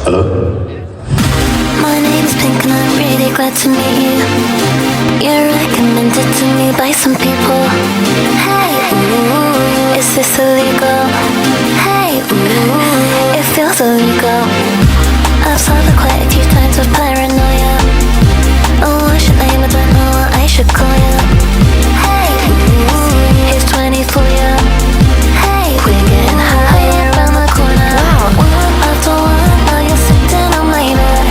Hello? My name's Pink and I'm really glad to meet you. You're recommended to me by some people. Hey, ooh, is this illegal? Hey, ooh, it feels illegal. I've solved it quite a few times with paranoia. Oh, what's your name? I don't know what I should call you. Hey, ooh, here's 20 for you. Hey, we're getting higher around the corner. Wow. One after one, now you're sitting on my bed.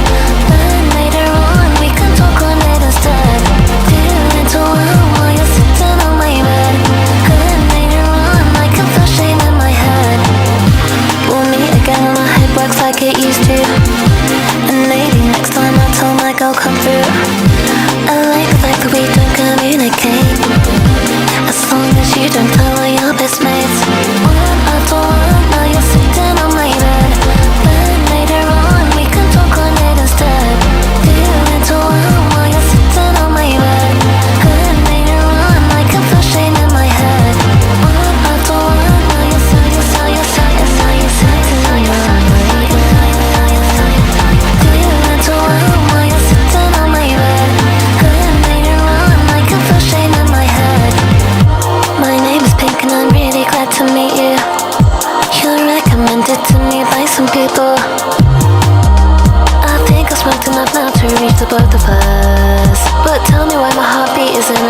Then later on, we can talk on it instead. Two into one while you're sitting on my bed. Then later on, I can feel shame in my head. We'll meet again when my head works like it used to. And maybe next time I'll tell my girl come through. I like the fact that we don't communicate. As long as you don't tell all your best mates. One after one, now you're sitting on my bed. Then later on, we can talk on it instead. Two into one while you're sitting on my bed. Then later on, I can feel shame in my head. One after one, now you're so you so you so you so you so you so you so you so you so you. Two into one while you're sitting on my bed. Then later on, I can feel shame in my head. My name is Pink and I'm really glad to meet you. You're recommended to me by some people. I think I smoked enough now to reach the both of us. But tell me why my heartbeat isn't